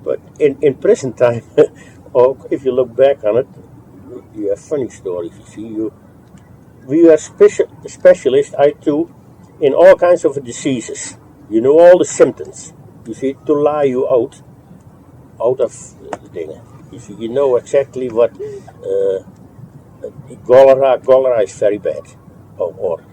But in present time, or if you look back on it, you have funny stories. You see, we were specialists, I too, in all kinds of diseases. You know all the symptoms. You see, to lie you out of the thing. You see, you know exactly what cholera is very bad, or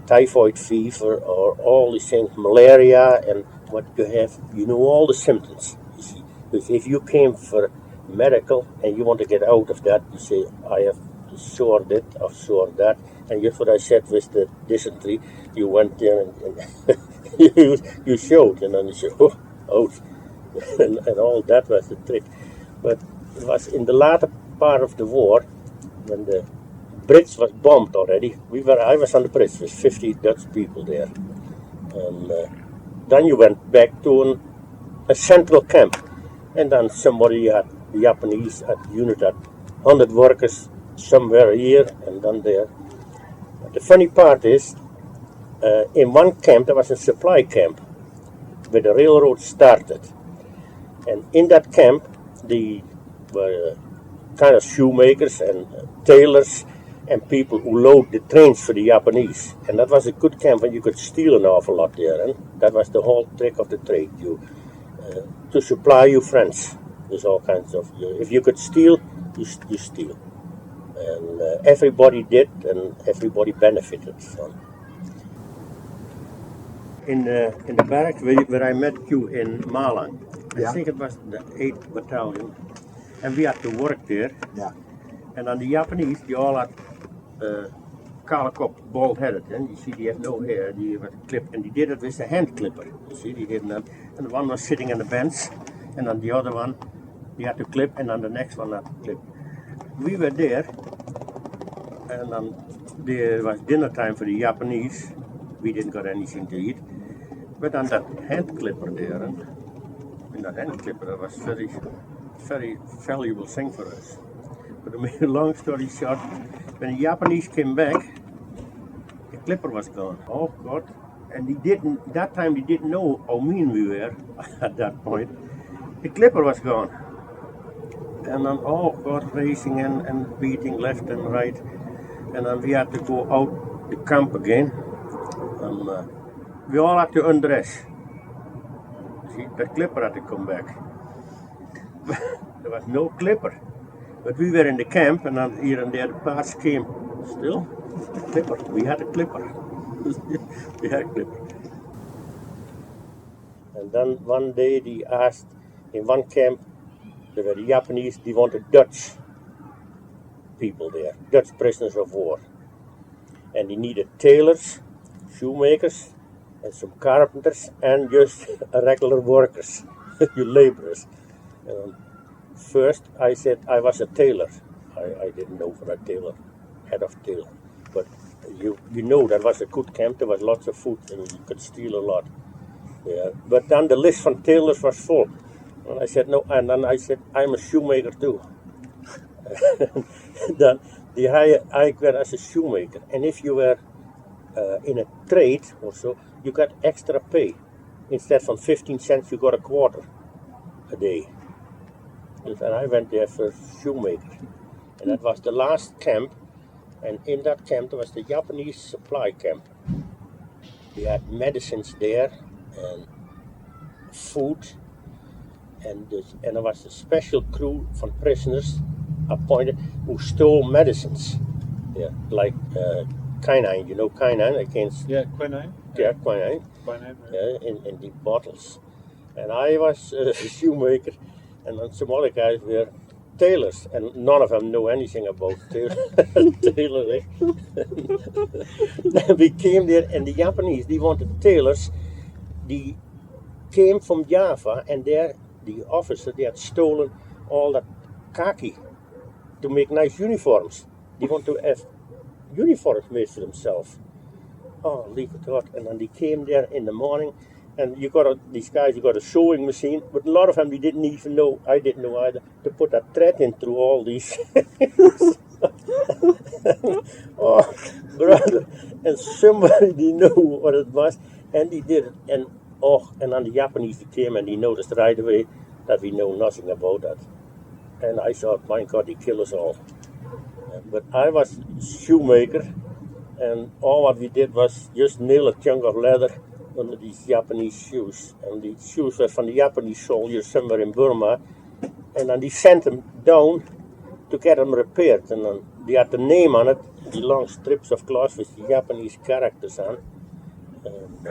typhoid fever, or all these things, malaria, and what you have. You know all the symptoms. You see, because if you came for medical and you want to get out of that, you say, I have sore this or sore that, and just what I said with the dysentery, you went there and you showed, and then you said, oh, out, and all that was the trick. But it was in the latter part of the war, when the bridge was bombed already. I was on the bridge with 50 Dutch people there, and then you went back to a central camp, and then somebody had the Japanese unit had 100 workers somewhere here and then there. But the funny part is, in one camp there was a supply camp where the railroad started, and in that camp they were kind of shoemakers and tailors and people who load the trains for the Japanese. And that was a good camp, and you could steal an awful lot there. And that was the whole trick of the trade, to supply your friends with all kinds of. If you could steal, you steal. And everybody did, and everybody benefited from. In the barracks where I met you in Malang, I think it was the 8th Battalion, and we had to work there. Yeah. And then the Japanese, they all had kale kop, bald-headed, and you see they had no hair, they had a clip, and they did it with a hand clipper. You see, they did that, and one was sitting on the bench, and then the other one, they had to clip, and then the next one had to clip. We were there, and then there was dinner time for the Japanese. We didn't got anything to eat, but then that hand clipper there, and that hand clipper was very, very valuable thing for us. But to make a long story short, when the Japanese came back, the clipper was gone. Oh God! And that time they didn't know how mean we were at that point. The clipper was gone. And then, oh God, racing and beating left and right. And then we had to go out the camp again. And we all had to undress. See, the clipper had to come back. There was no clipper. But we were in the camp, and then here and there the parts came. Still, the clipper. We had a clipper. We had a clipper. And then one day they asked, in one camp, there were the Japanese, they wanted Dutch people there, Dutch prisoners of war. And they needed tailors, shoemakers, and some carpenters, and just regular workers, you laborers. First, I said I was a tailor. I didn't know for a tailor, head of tailor. But you know that was a good camp. There was lots of food, and you could steal a lot. Yeah. But then the list from tailors was full. And I said no, and then I said I'm a shoemaker too. Then I went as a shoemaker, and if you were in a trade or so, you got extra pay. Instead from 15 cents, you got a quarter a day. And I went there for shoemaker, and that was the last camp. And in that camp there was the Japanese supply camp. We had medicines there and food, and there was a special crew from prisoners appointed who stole medicines. Yeah, like quinine, you know quinine against. Yeah, quinine. Yeah, quinine. Quinine. Yeah, in the bottles. And I was a shoemaker, and then some other guys were tailors, and none of them know anything about tailoring. We came there, and the Japanese, they wanted tailors. They came from Java, and there the officer, they had stolen all that khaki to make nice uniforms. They want to have uniforms made for themselves. Oh, leave it out. And then they came there in the morning, and these guys, you got a sewing machine, but a lot of them they didn't even know, I didn't know either, to put that thread in through all these. Oh, brother. And somebody they knew what it was, and they did it. And then the Japanese came, and they noticed right away that we know nothing about that. And I thought, my God, he killed us all. But I was shoemaker, and all what we did was just nail a chunk of leather under these Japanese shoes. And the shoes were from the Japanese soldiers somewhere in Burma. And then they sent them down to get them repaired. And then they had the name on it, the long strips of cloth with the Japanese characters on. And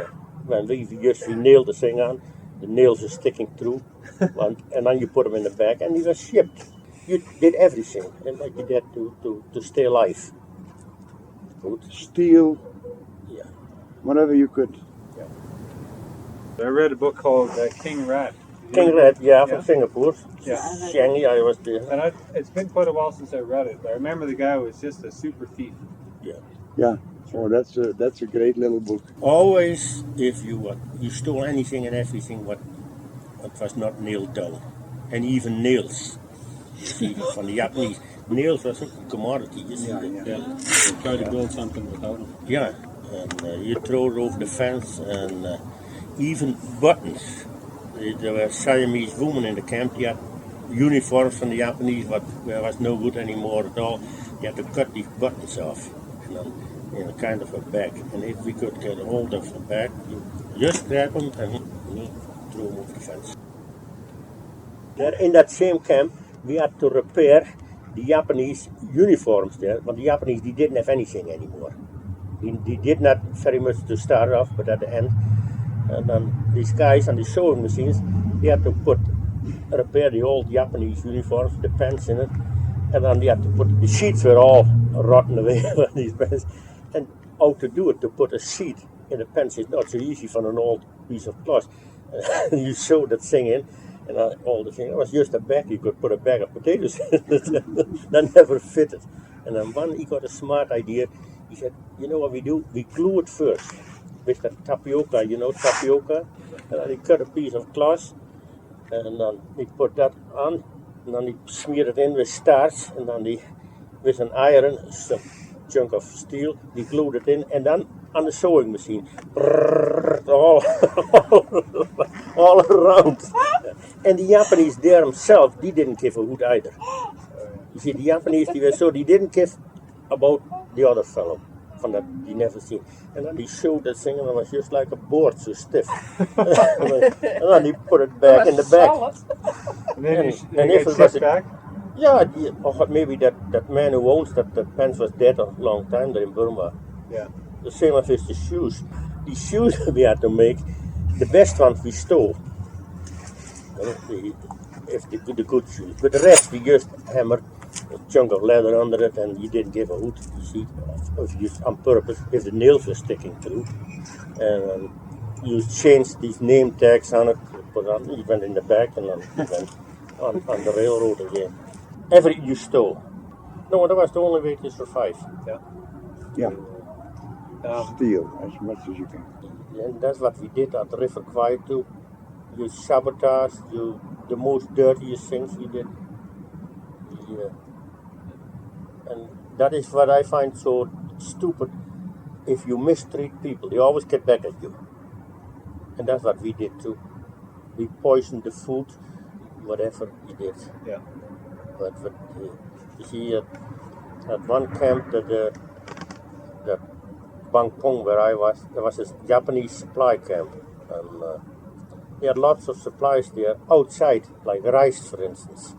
when we nailed the thing on, the nails are sticking through. And then you put them in the bag, and they were shipped. You did everything, and like you did to stay alive. Good. Steal. Yeah. Whatever you could. Yeah. I read a book called King Rat. King Rat, from Singapore. Yeah. Shanghai, I was there. And it's been quite a while since I read it, but I remember the guy was just a super thief. Yeah. Yeah. Oh, that's a great little book. Always, if you stole anything and everything what was not nailed down, and even nails. You see, from the Japanese, nails was a commodity. You see, You try to build something without them. Yeah, and you throw it over the fence, and even buttons. There were Siamese women in the camp. They had uniforms from the Japanese, but was no good anymore at all. You had to cut these buttons off, and then in a kind of a bag. And if we could get a hold of the bag, you just grab them and throw them over the fence. There, in that same camp, we had to repair the Japanese uniforms there, but the Japanese, they didn't have anything anymore. They did not very much to start off, but at the end, and then these guys on the sewing machines, they had to repair the old Japanese uniforms, the pants in it, and then they had to put, the sheets were all rotten away on these pants, and how to do it, to put a sheet in the pants is not so easy from an old piece of cloth. You sew that thing in, and all the thing, it was just a bag, you could put a bag of potatoes in it, that never fitted. And then one, he got a smart idea, he said, you know what we do, we glue it first, with the tapioca, tapioca, and then he cut a piece of cloth, and then he put that on, and then he smeared it in with starch, and then he, with an iron, some chunk of steel, he glued it in, and then on the sewing machine, all around. And the Japanese there themselves, they didn't give a hoot either. You see, the Japanese, they didn't give about the other fellow, from that they never seen. And then he showed that thing, and it was just like a board, so stiff. And then he put it back in the bag. And then and if it was back? Yeah, or maybe that man who owns that pants was dead a long time there in Burma. Yeah. The same as with the shoes. The shoes we had to make, the best ones we stole. The good shoes. But the rest we just hammered a chunk of leather under it, and you didn't give a hoot, you see, if you on purpose, if the nails were sticking through. And you changed these name tags on it, you went in the back, and then you went on the railroad again. You stole. No, that was the only way to survive. Yeah. Yeah. Steal as much as you can. And that's what we did at the River Quiet too. You sabotage, the most dirtiest things we did. Yeah. And that is what I find so stupid. If you mistreat people, they always get back at you. And that's what we did too. We poisoned the food, whatever we did. Yeah. But you see, at one camp, that Bangkok where I was, there was a Japanese supply camp. And they had lots of supplies there outside, like rice, for instance.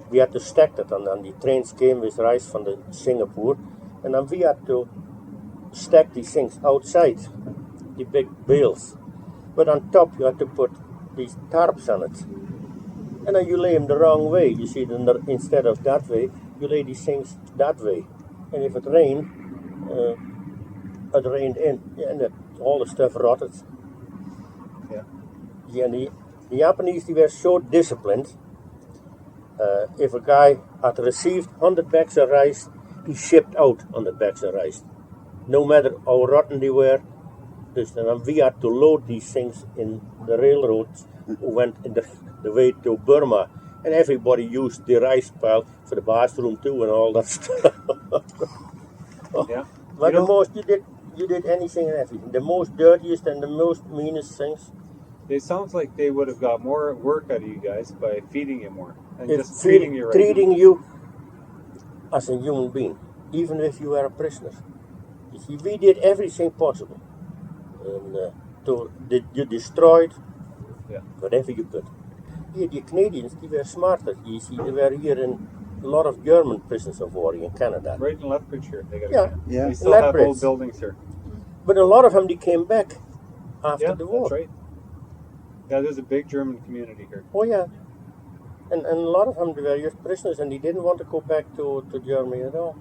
We had to stack that, and then the trains came with rice from Singapore, and then we had to stack these things outside, the big bales. But on top, you had to put these tarps on it. And then you lay them the wrong way. You see, instead of that way, you lay these things that way. And if it rained in, and all the stuff rotted. Yeah, and the Japanese, they were so disciplined. If a guy had received 100 bags of rice, he shipped out 100 bags of rice. No matter how rotten they were. And we had to load these things in the railroads who went in the way to Burma. And everybody used the rice pile for the bathroom too and all that stuff. Yeah. But the most, you did anything and everything. The most dirtiest and the most meanest things, It sounds like they would have got more work out of you guys by feeding you more and If just treating you right. treating you as a human being, even if you were a prisoner. You see, we did everything possible. And you destroyed whatever you could. Yeah, the Canadians, they were smarter. You see, they were here in a lot of German prisons of war in Canada. Right in Lethbridge here. They got Yeah. They still have Lethbridge. old buildings here. But a lot of them, they came back after the war. That's right. Yeah, there's a big German community here. Oh, yeah. And a lot of them, they were just prisoners, and they didn't want to go back to Germany at all.